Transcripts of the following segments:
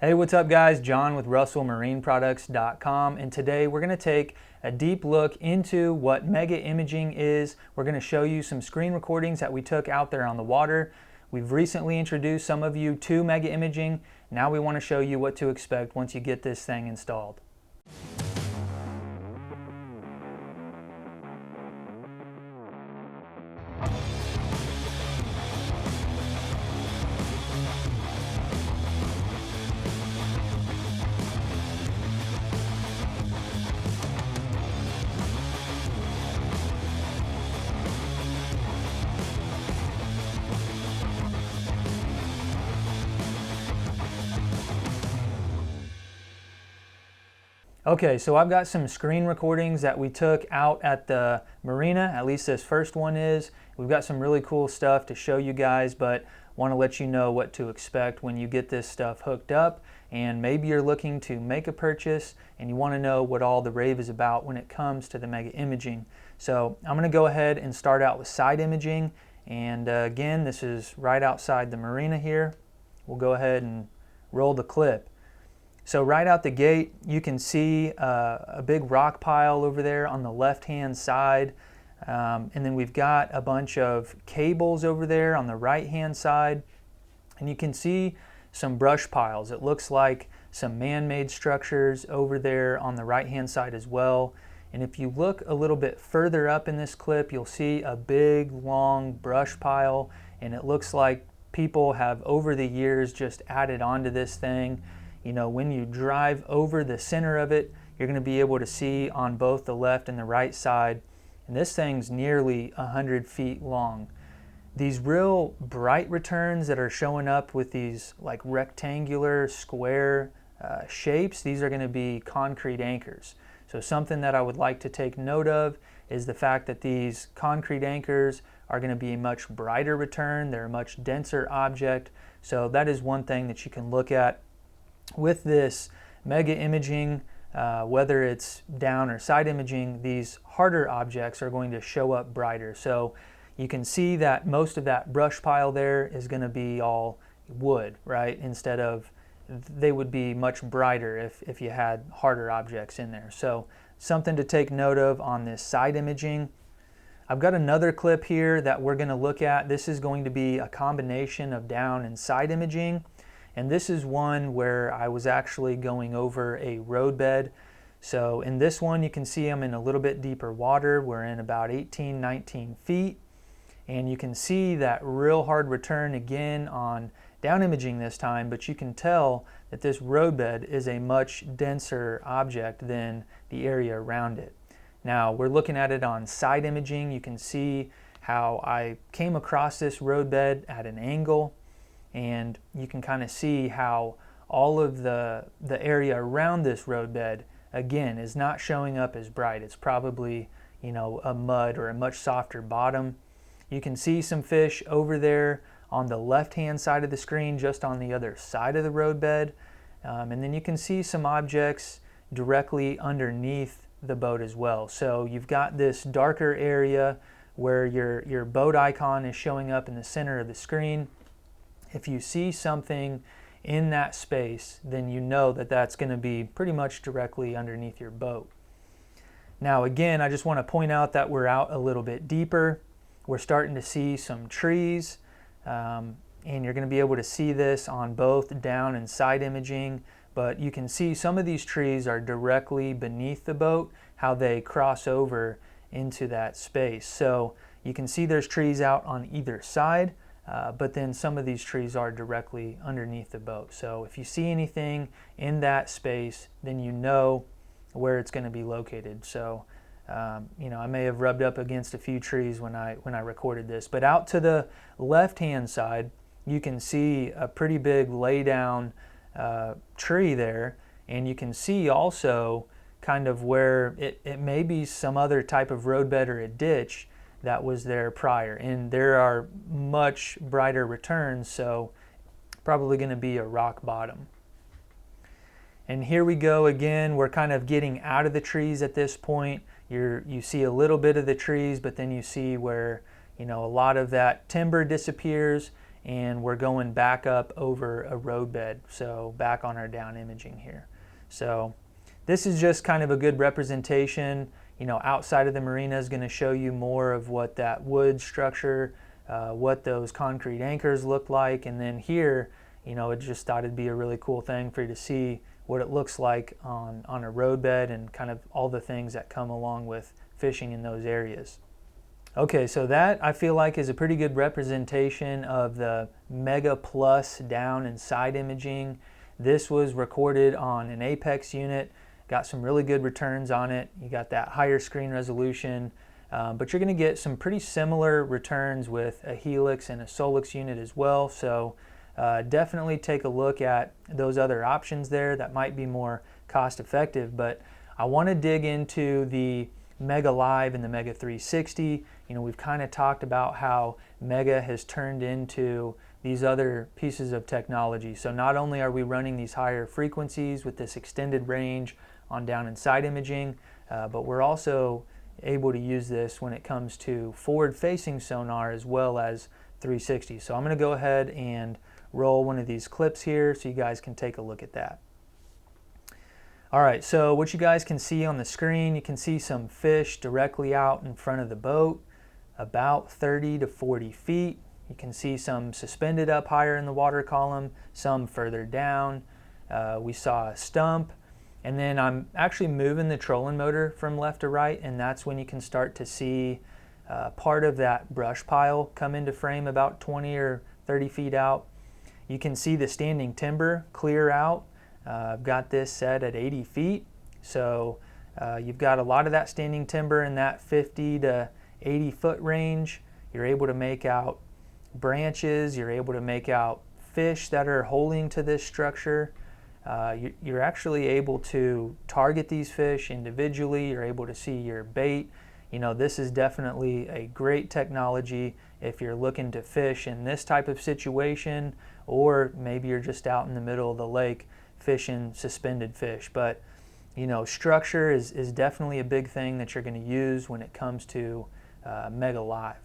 Hey, what's up guys? John with RussellMarineProducts.com, and today we're going to take a deep look into what mega imaging is. We're going to show you some screen recordings that we took out there on the water. We've recently introduced some of you to mega imaging. Now we want to show you what to expect once you get this thing installed. Okay, so I've got some screen recordings that we took out at the marina, at least this first one is. We've got some really cool stuff to show you guys, but want to let you know what to expect when you get this stuff hooked up, and maybe you're looking to make a purchase and you want to know what all the rave is about when it comes to the mega imaging. So I'm going to go ahead and start out with side imaging, and again, this is right outside the marina here. We'll go ahead and roll the clip. So right out the gate, you can see a big rock pile over there on the left-hand side. And then we've got a bunch of cables over there on the right-hand side. And you can see some brush piles. It looks like some man-made structures over there on the right-hand side as well. And if you look a little bit further up in this clip, you'll see a big, long brush pile. And it looks like people have, over the years, just added onto this thing. You know, when you drive over the center of it, you're going to be able to see on both the left and the right side. And this thing's nearly 100 feet long. These real bright returns that are showing up with these like rectangular, square shapes, these are going to be concrete anchors. So something that I would like to take note of is the fact that these concrete anchors are going to be a much brighter return. They're a much denser object. So that is one thing that you can look at. With this mega imaging, whether it's down or side imaging, these harder objects are going to show up brighter. So you can see that most of that brush pile there is going to be all wood, right? Instead of, they would be much brighter if you had harder objects in there. So something to take note of on this side imaging. I've got another clip here that we're going to look at. This is going to be a combination of down and side imaging. And this is one where I was actually going over a roadbed. So in this one, you can see I'm in a little bit deeper water. We're in about 18, 19 feet. And you can see that real hard return again on down imaging this time, but you can tell that this roadbed is a much denser object than the area around it. Now we're looking at it on side imaging. You can see how I came across this roadbed at an angle. And you can kind of see how all of the area around this roadbed, again, is not showing up as bright. It's probably, you know, a mud or a much softer bottom. You can see some fish over there on the left-hand side of the screen, just on the other side of the roadbed. And then you can see some objects directly underneath the boat as well. So you've got this darker area where your boat icon is showing up in the center of the screen. If you see something in that space, then you know that that's going to be pretty much directly underneath your boat. Now again, I just want to point out that we're out a little bit deeper. We're starting to see some trees, and you're going to be able to see this on both down and side imaging, but you can see some of these trees are directly beneath the boat, how they cross over into that space. So you can see there's trees out on either side. But then some of these trees are directly underneath the boat. So if you see anything in that space, then you know where it's going to be located. So, you know, I may have rubbed up against a few trees when I recorded this. But out to the left-hand side, you can see a pretty big lay-down tree there. And you can see also kind of where it may be some other type of roadbed or a ditch that was there prior, and there are much brighter returns, so probably going to be a rock bottom. And here we go again. We're kind of getting out of the trees at this point. You see a little bit of the trees, but then you see where, you know, a lot of that timber disappears, and we're going back up over a roadbed, so back on our down imaging here. So this is just kind of a good representation. You know, outside of the marina is going to show you more of what that wood structure, what those concrete anchors look like, and then here, you know, it just thought it'd be a really cool thing for you to see what it looks like on a roadbed and kind of all the things that come along with fishing in those areas. Okay, so that I feel like is a pretty good representation of the Mega Plus down and side imaging. This was recorded on an Apex unit, got some really good returns on it. You got that higher screen resolution, but you're going to get some pretty similar returns with a Helix and a Solix unit as well. So definitely take a look at those other options there that might be more cost effective. But I want to dig into the Mega Live and the Mega 360. You know, we've kind of talked about how Mega has turned into these other pieces of technology. So not only are we running these higher frequencies with this extended range on down and side imaging, but we're also able to use this when it comes to forward-facing sonar as well as 360. So I'm going to go ahead and roll one of these clips here so you guys can take a look at that. All right, so what you guys can see on the screen, you can see some fish directly out in front of the boat, about 30 to 40 feet. You can see some suspended up higher in the water column, some further down. We saw a stump, and then I'm actually moving the trolling motor from left to right, and that's when you can start to see part of that brush pile come into frame about 20 or 30 feet out. You can see the standing timber clear out. I've got this set at 80 feet, so you've got a lot of that standing timber in that 50 to 80 foot range. You're able to make out branches, you're able to make out fish that are holding to this structure. You're actually able to target these fish individually. You're able to see your bait. You know, this is definitely a great technology if you're looking to fish in this type of situation, or maybe you're just out in the middle of the lake fishing suspended fish. But you know, structure is definitely a big thing that you're going to use when it comes to Mega Live.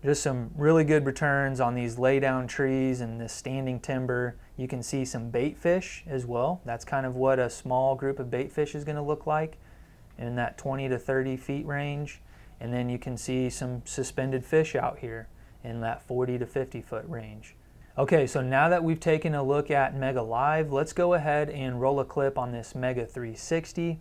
Just some really good returns on these laydown trees and this standing timber. You can see some bait fish as well. That's kind of what a small group of bait fish is going to look like in that 20 to 30 feet range. And then you can see some suspended fish out here in that 40 to 50 foot range. Okay, so now that we've taken a look at Mega Live, let's go ahead and roll a clip on this Mega 360.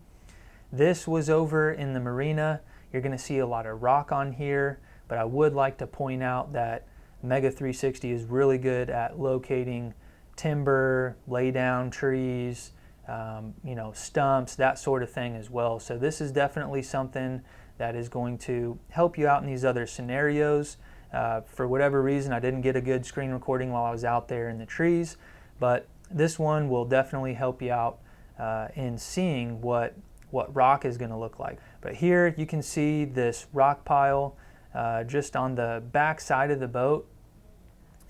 This was over in the marina. You're going to see a lot of rock on here, but I would like to point out that Mega 360 is really good at locating timber, lay down trees, you know, stumps, that sort of thing as well. So this is definitely something that is going to help you out in these other scenarios. For whatever reason, I didn't get a good screen recording while I was out there in the trees, but this one will definitely help you out in seeing what rock is going to look like. But here you can see this rock pile just on the back side of the boat,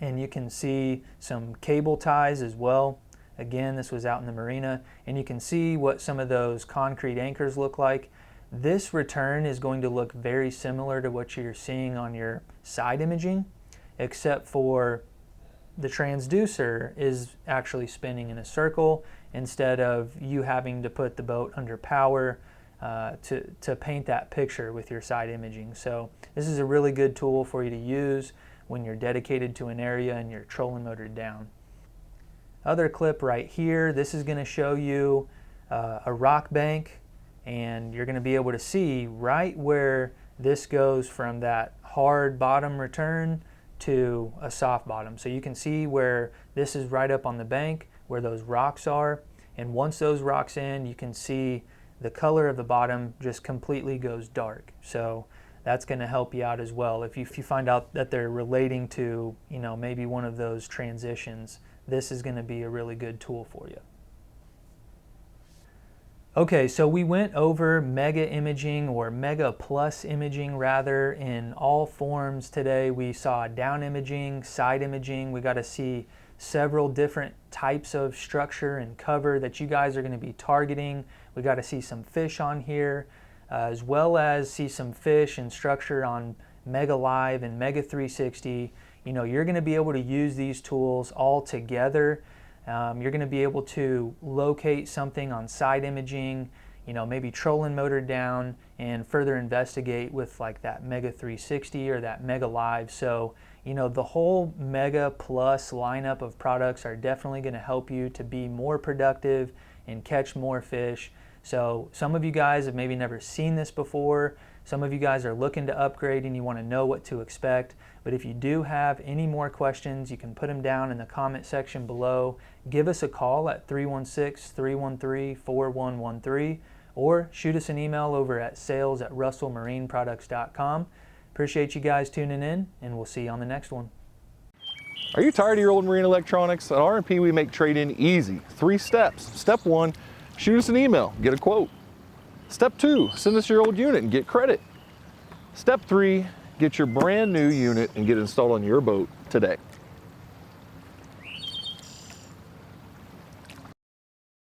and you can see some cable ties as well. Again, this was out in the marina, and you can see what some of those concrete anchors look like. This return is going to look very similar to what you're seeing on your side imaging, except for the transducer is actually spinning in a circle instead of you having to put the boat under power to paint that picture with your side imaging. So this is a really good tool for you to use when you're dedicated to an area and you're trolling motored down. Other clip right here, this is going to show you a rock bank, and you're going to be able to see right where this goes from that hard bottom return to a soft bottom. So you can see where this is right up on the bank where those rocks are, and once those rocks end, you can see the color of the bottom just completely goes dark. So that's going to help you out as well. If you find out that they're relating to, you know, maybe one of those transitions, this is going to be a really good tool for you. Okay, so we went over mega imaging, or mega plus imaging rather, in all forms today. We saw down imaging, side imaging. We got to see several different types of structure and cover that you guys are going to be targeting. We got to see some fish on here, as well as see some fish and structure on Mega Live and Mega 360. you know, you're going to be able to use these tools all together. You're going to be able to locate something on side imaging, you know, maybe trolling motor down and further investigate with like that Mega 360 or that Mega Live. So, you know, the whole Mega Plus lineup of products are definitely going to help you to be more productive and catch more fish. So some of you guys have maybe never seen this before. Some of you guys are looking to upgrade and you want to know what to expect. But if you do have any more questions, you can put them down in the comment section below. Give us a call at 316-313-4113 or shoot us an email over at sales@russellmarineproducts.com. Appreciate you guys tuning in, and we'll see you on the next one. Are you tired of your old marine electronics? At R&P, we make trade-in easy. 3 steps. Step 1, shoot us an email, get a quote. Step 2, send us your old unit and get credit. Step 3, get your brand new unit and get installed on your boat today.